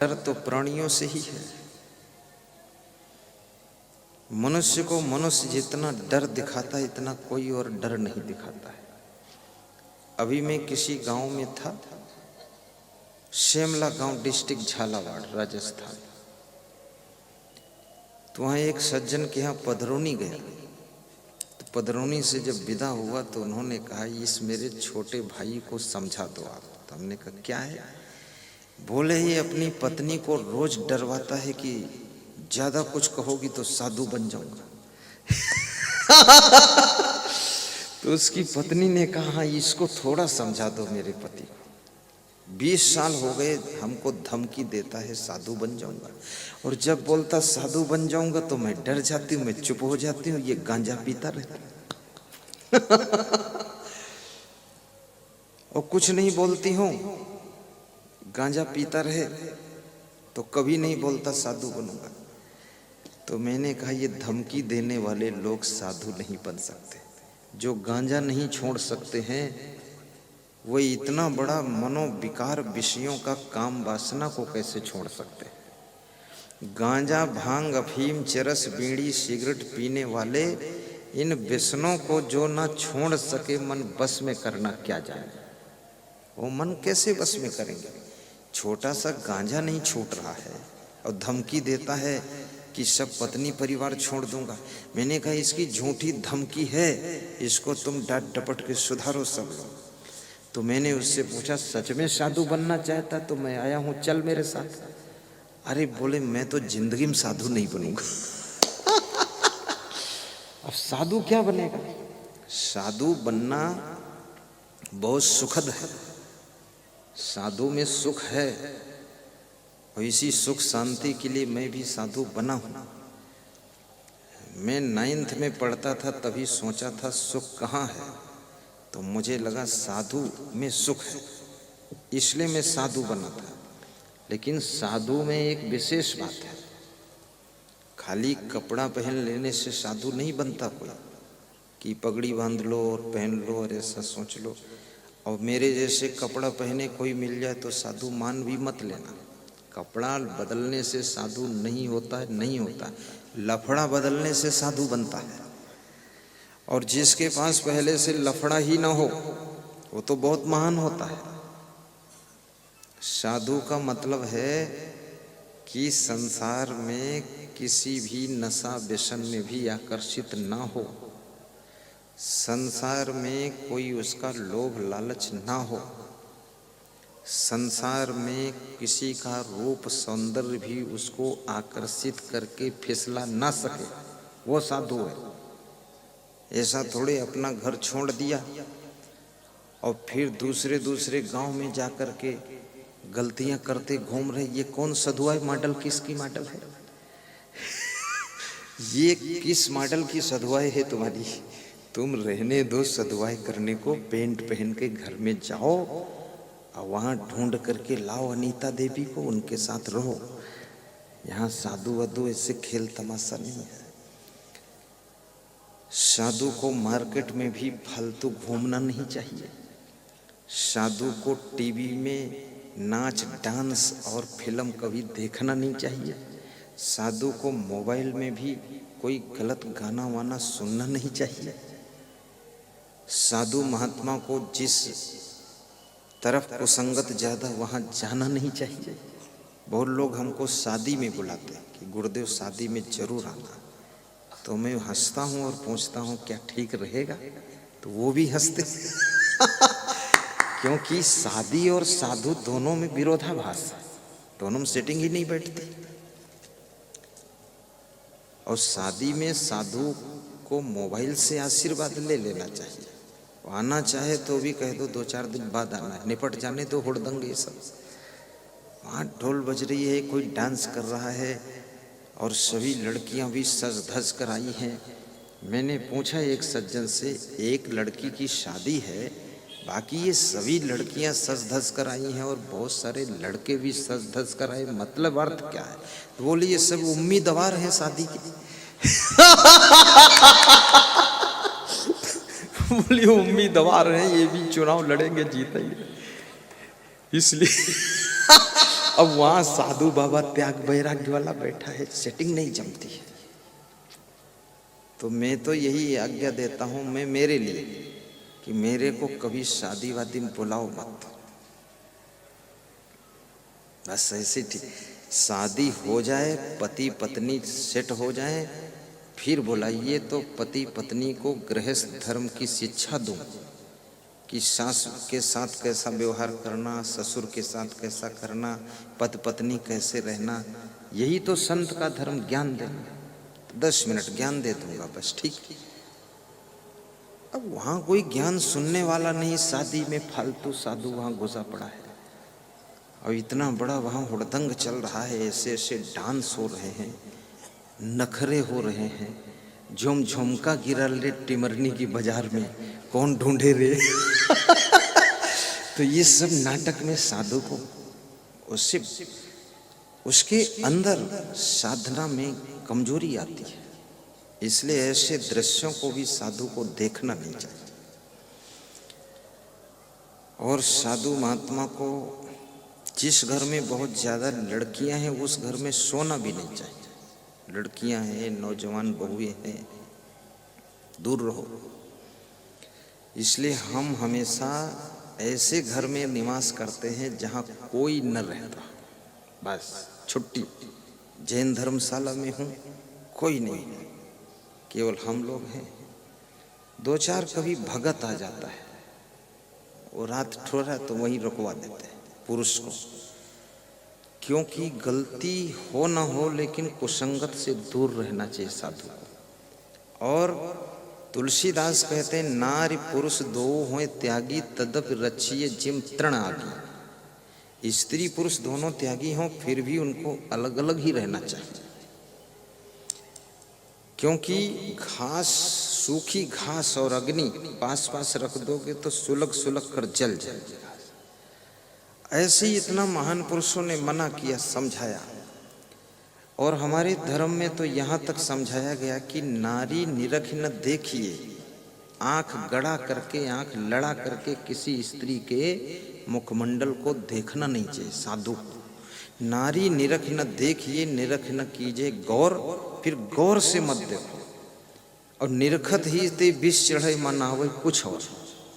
डर तो प्राणियों से ही है। मनुष्य को मनुष्य जितना डर दिखाता है इतना कोई और डर नहीं दिखाता है। अभी मैं किसी गांव में था, शिमला गांव, डिस्ट्रिक्ट झालावाड़, राजस्थान। तो वहाँ एक सज्जन के यहाँ पधरौनी गया। तो पधरौनी से जब विदा हुआ तो उन्होंने कहा, इस मेरे छोटे भाई को समझा दो आप। तो हमने कहा क्या है? बोले ही अपनी पत्नी को रोज डरवाता है कि ज्यादा कुछ कहोगी तो साधु बन जाऊंगा। तो उसकी पत्नी ने कहा, हाँ इसको थोड़ा समझा दो मेरे पति को। 20 साल हो गए हमको धमकी देता है साधु बन जाऊंगा, और जब बोलता साधु बन जाऊंगा तो मैं डर जाती हूँ, मैं चुप हो जाती हूँ, ये गांजा पीता रहता। और कुछ नहीं बोलती हूँ, गांजा पीता रहे तो कभी नहीं बोलता साधु बनूंगा। तो मैंने कहा, ये धमकी देने वाले लोग साधु नहीं बन सकते। जो गांजा नहीं छोड़ सकते हैं वो इतना बड़ा मनोविकार विषयों का काम वासना को कैसे छोड़ सकते हैं? गांजा, भांग, अफीम, चरस, बीड़ी, सिगरेट पीने वाले इन व्यसनों को जो ना छोड़ सके, मन बस में करना क्या जाने। वो मन कैसे बस में करेंगे? छोटा सा गांजा नहीं छूट रहा है और धमकी देता है कि सब पत्नी परिवार छोड़ दूंगा। मैंने कहा, इसकी झूठी धमकी है, इसको तुम डांट डपट के सुधारो सब लोग। तो मैंने उससे पूछा, सच में साधु बनना चाहता तो मैं आया हूं, चल मेरे साथ। अरे बोले, मैं तो जिंदगी में साधु नहीं बनूंगा। अब साधु क्या बनेगा? साधु बनना बहुत सुखद है, साधु में सुख है, और इसी सुख शांति के लिए मैं भी साधु बना हूं। मैं 9th में पढ़ता था तभी सोचा था सुख कहाँ है, तो मुझे लगा साधु में सुख है, इसलिए मैं साधु बना था। लेकिन साधु में एक विशेष बात है, खाली कपड़ा पहन लेने से साधु नहीं बनता कोई, कि पगड़ी बांध लो और पहन लो और ऐसा सोच लो। और मेरे जैसे कपड़ा पहने कोई मिल जाए तो साधु मान भी मत लेना। कपड़ा बदलने से साधु नहीं होता है, नहीं होता। लफड़ा बदलने से साधु बनता है। और जिसके पास पहले से लफड़ा ही ना हो वो तो बहुत महान होता है। साधु का मतलब है कि संसार में किसी भी नशा व्यसन में भी आकर्षित ना हो, संसार में कोई उसका लोभ लालच ना हो, संसार में किसी का रूप सौंदर्य भी उसको आकर्षित करके फिसला ना सके, वो साधु है। ऐसा थोड़े अपना घर छोड़ दिया और फिर दूसरे गांव में जाकर के गलतियां करते घूम रहे। ये कौन सधुआई मॉडल, किसकी मॉडल है? ये किस मॉडल की सधुआई है तुम्हारी? तुम रहने दो सधुआई करने को, पेंट पहन के घर में जाओ और वहां ढूंढ करके लाओ अनीता देवी को, उनके साथ रहो। यहाँ साधु वधु ऐसे खेल तमाशा नहीं है। साधु को मार्केट में भी फालतू घूमना नहीं चाहिए। साधु को टीवी में नाच, डांस और फिल्म कभी देखना नहीं चाहिए। साधु को मोबाइल में भी कोई गलत गाना वाना सुनना नहीं चाहिए। साधु महात्मा को जिस तरफ कुसंगत ज्यादा वहां जाना नहीं चाहिए। बहुत लोग हमको शादी में बुलाते हैं कि गुरुदेव शादी में जरूर आना, तो मैं हंसता हूँ और पूछता हूँ क्या ठीक रहेगा? तो वो भी हंसते। क्योंकि शादी और साधु दोनों में विरोधाभास है, दोनों में सेटिंग ही नहीं बैठती। और शादी में साधु को मोबाइल से आशीर्वाद ले लेना चाहिए। आना चाहे तो भी कह दो 2-4 दिन बाद आना है, निपट जाने दो हुड़दंग ये सब। वहाँ ढोल बज रही है, कोई डांस कर रहा है और सभी लड़कियां भी सज धज कर आई हैं। मैंने पूछा एक सज्जन से, एक लड़की की शादी है, बाकी ये सभी लड़कियां सज धज कर आई हैं और बहुत सारे लड़के भी सज धज कर आए, मतलब अर्थ क्या है? तो बोले ये सब उम्मीदवार हैं शादी के। बोलिए उम्मीदवार हैं, ये भी चुनाव लड़ेंगे, जीतेंगे, इसलिए अब वहां साधु बाबा त्याग वैराग्य वाला बैठा है, सेटिंग नहीं जमती है। तो मैं तो यही आज्ञा देता हूं मैं मेरे लिए कि मेरे को कभी शादी वादी में बुलाओ मत, बस ऐसे ठीक शादी हो जाए, पति पत्नी सेट हो जाए, फिर बुलाइए तो पति पत्नी को गृहस्थ धर्म की शिक्षा दूं कि सास के साथ कैसा व्यवहार करना, ससुर के साथ कैसा करना, पति पत्नी कैसे रहना, यही तो संत का धर्म, ज्ञान देना। 10 मिनट ज्ञान दे दूंगा बस, ठीक। अब वहां कोई ज्ञान सुनने वाला नहीं, शादी में फालतू साधु वहां घुसा पड़ा है। और इतना बड़ा वहां हुड़दंग चल रहा है, ऐसे ऐसे डांस हो रहे हैं, नखरे हो रहे हैं, झुम झुमका गिरा ले टिमरनी की बाजार में, कौन ढूंढे रे तो ये सब नाटक में साधु को उससे उसके अंदर साधना में कमजोरी आती है, इसलिए ऐसे दृश्यों को भी साधु को देखना नहीं चाहिए। और साधु महात्मा को जिस घर में बहुत ज्यादा लड़कियां हैं उस घर में सोना भी नहीं चाहिए। लड़कियां हैं, नौजवान बहुएं हैं, दूर रहो। इसलिए हम हमेशा ऐसे घर में निवास करते हैं जहां कोई न रहता, बस छुट्टी। जैन धर्मशाला में हूं, कोई नहीं, केवल हम लोग हैं। 2-4 कभी भगत आ जाता है, वो रात ठोरा तो वहीं रुकवा देते हैं पुरुष को, क्योंकि गलती हो ना हो लेकिन कुसंगत से दूर रहना चाहिए साधु को। और तुलसीदास कहते हैं नारी पुरुष दो हों त्यागी तदप रचिए जिम तृण आगी। स्त्री पुरुष दोनों त्यागी हों फिर भी उनको अलग अलग ही रहना चाहिए, क्योंकि घास, सूखी घास और अग्नि पास पास रख दोगे तो सुलग सुलग कर जल जाएगी। ऐसे ही इतना महान पुरुषों ने मना किया, समझाया। और हमारे धर्म में तो यहाँ तक समझाया गया कि नारी निरख न देखिए, आंख गड़ा करके, आंख लड़ा करके किसी स्त्री के मुखमंडल को देखना नहीं चाहिए साधु। नारी निरख न देखिए, निरख न कीजिए गौर, फिर गौर से मत देखो। और निरखत ही ते विष चढ़े मन आवे कुछ और,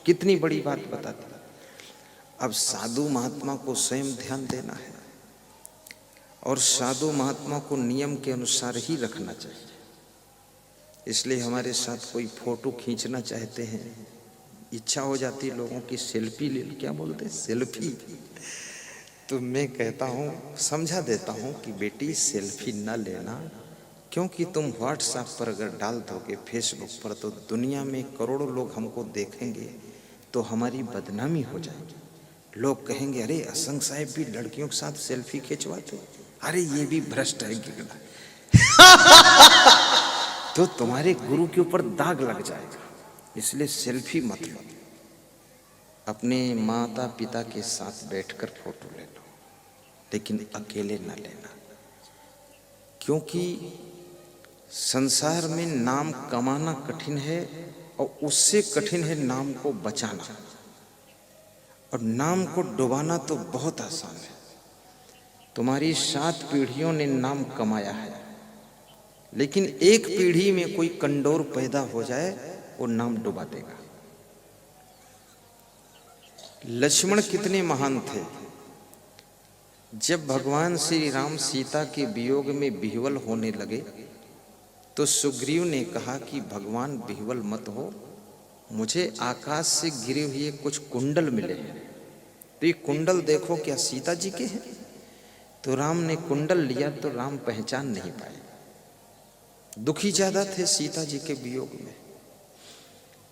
कितनी बड़ी बात बताती। अब साधु महात्मा को स्वयं ध्यान देना है और साधु महात्मा को नियम के अनुसार ही रखना चाहिए। इसलिए हमारे साथ कोई फोटो खींचना चाहते हैं, इच्छा हो जाती है लोगों की सेल्फी ले, क्या बोलते हैं सेल्फी, तो मैं कहता हूँ, समझा देता हूँ कि बेटी सेल्फी ना लेना, क्योंकि तुम व्हाट्सएप पर अगर डाल दोगे, फेसबुक पर, तो दुनिया में करोड़ों लोग हमको देखेंगे तो हमारी बदनामी हो जाएगी। लोग कहेंगे अरे असंग साहिब भी लड़कियों के साथ सेल्फी खिंचवाते, अरे ये भी भ्रष्ट है गिरना तो तुम्हारे गुरु के ऊपर दाग लग जाएगा। इसलिए सेल्फी मत लो, अपने माता पिता के साथ बैठकर फोटो ले लो, लेकिन अकेले ना लेना, क्योंकि संसार में नाम कमाना कठिन है और उससे कठिन है नाम को बचाना, और नाम को डुबाना तो बहुत आसान है। तुम्हारी 7 पीढ़ियों ने नाम कमाया है, लेकिन एक पीढ़ी में कोई कंडोर पैदा हो जाए वो नाम डुबा देगा। लक्ष्मण कितने महान थे। जब भगवान श्री राम सीता के वियोग में विह्वल होने लगे तो सुग्रीव ने कहा कि भगवान विह्वल मत हो, मुझे आकाश से गिरे हुए कुछ कुंडल मिले हैं, तो ये कुंडल देखो क्या सीता जी के हैं। तो राम ने कुंडल लिया तो राम पहचान नहीं पाए, दुखी ज्यादा थे सीता जी के वियोग में।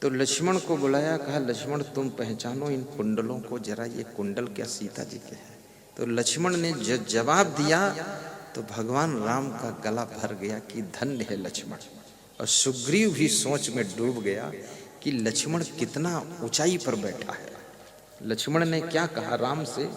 तो लक्ष्मण को बुलाया, कहा लक्ष्मण तुम पहचानो इन कुंडलों को जरा, ये कुंडल क्या सीता जी के हैं। तो लक्ष्मण ने जवाब दिया तो भगवान राम का गला भर गया कि धन्य है लक्ष्मण। और सुग्रीव भी सोच में डूब गया कि लक्ष्मण कितना ऊंचाई पर बैठा है। लक्ष्मण ने क्या कहा राम से,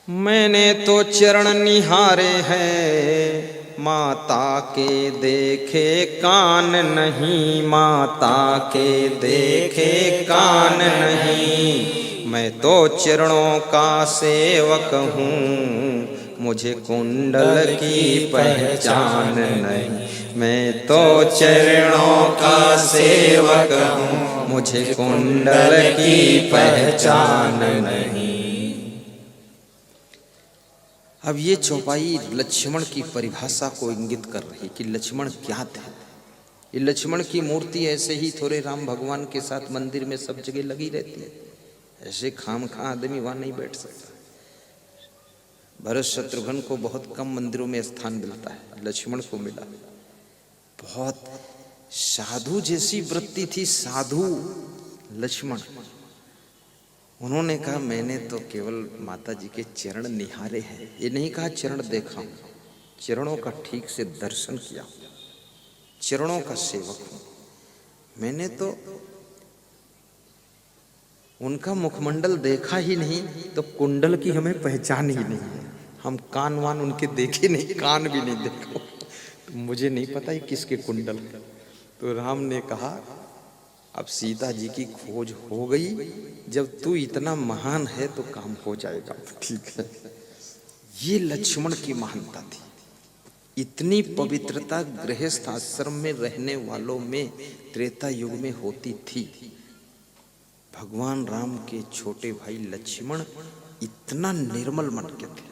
मैंने तो चरण निहारे हैं, माता के देखे कान नहीं, माता के देखे कान नहीं, मैं तो चरणों का सेवक हूँ, मुझे कुंडल की पहचान नहीं। मैं तो चरणों का सेवक हूँ, मुझे कुंडल की पहचान नहीं। अब ये चौपाई लक्ष्मण की परिभाषा को इंगित कर रही कि लक्ष्मण क्या थे। ये लक्ष्मण की मूर्ति ऐसे ही थोड़े राम भगवान के साथ मंदिर में सब जगह लगी रहती है, ऐसे खाम खा आदमी वहां नहीं बैठ सकता। भरत शत्रुघ्न को बहुत कम मंदिरों में स्थान मिलता है, लक्ष्मण को मिला। बहुत साधु जैसी वृत्ति थी, साधु लक्ष्मण। उन्होंने कहा मैंने तो केवल माता जी के चरण निहारे हैं, ये नहीं कहा चरण देखा हूं, चरणों का ठीक से दर्शन किया, चरणों का सेवक हूं। मैंने तो उनका मुखमंडल देखा ही नहीं, तो कुंडल की हमें पहचान ही नहीं है। हम कान वान उनके देखे नहीं, कान भी नहीं देखो, तो मुझे नहीं पता ही किसके कुंडल। तो राम ने कहा अब सीता जी की खोज हो गई, जब तू इतना महान है तो काम हो जाएगा, ठीक है। ये लक्ष्मण की महानता थी। इतनी पवित्रता गृहस्थ आश्रम में रहने वालों में त्रेता युग में होती थी। भगवान राम के छोटे भाई लक्ष्मण इतना निर्मल मन के थे,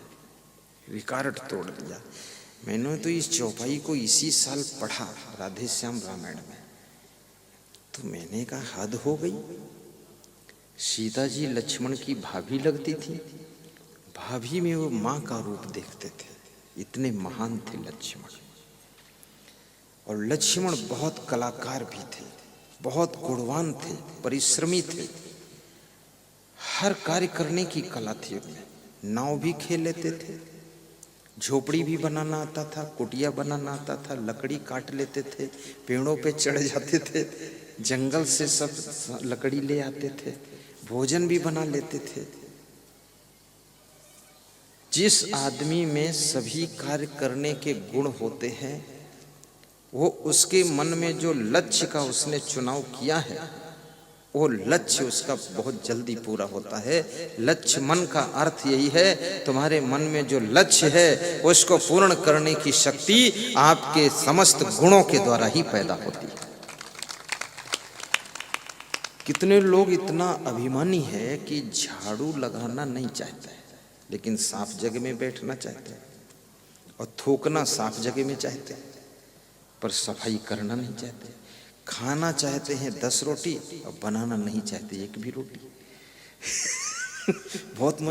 रिकॉर्ड तोड़ दिया। मैंने तो इस चौपाई को इसी साल पढ़ा राधे श्याम रामायण में, तो मैंने कहा हद हो गई। सीता जी लक्ष्मण की भाभी लगती थी, भाभी में वो माँ का रूप देखते थे, इतने महान थे लक्ष्मण। और लक्ष्मण बहुत कलाकार भी थे, बहुत गुणवान थे, परिश्रमी थे, हर कार्य करने की कला थी उनमें। नाव भी खेल लेते थे, झोपड़ी भी बनाना आता था, कुटिया बनाना आता था, लकड़ी काट लेते थे, पेड़ों पे चढ़ जाते थे, जंगल से सब लकड़ी ले आते थे, भोजन भी बना लेते थे। जिस आदमी में सभी कार्य करने के गुण होते हैं, वो उसके मन में जो लक्ष्य का उसने चुनाव किया है, वो लक्ष्य उसका बहुत जल्दी पूरा होता है। लक्ष्य मन का अर्थ यही है, तुम्हारे मन में जो लक्ष्य है उसको पूर्ण करने की शक्ति आपके समस्त गुणों के द्वारा ही पैदा होती है। कितने लोग इतना अभिमानी है कि झाड़ू लगाना नहीं चाहता है, लेकिन साफ जगह में बैठना चाहते हैं, और थूकना साफ जगह में चाहते हैं, पर सफाई करना नहीं चाहते। खाना चाहते हैं 10 रोटी और बनाना नहीं चाहते एक भी रोटी। बहुत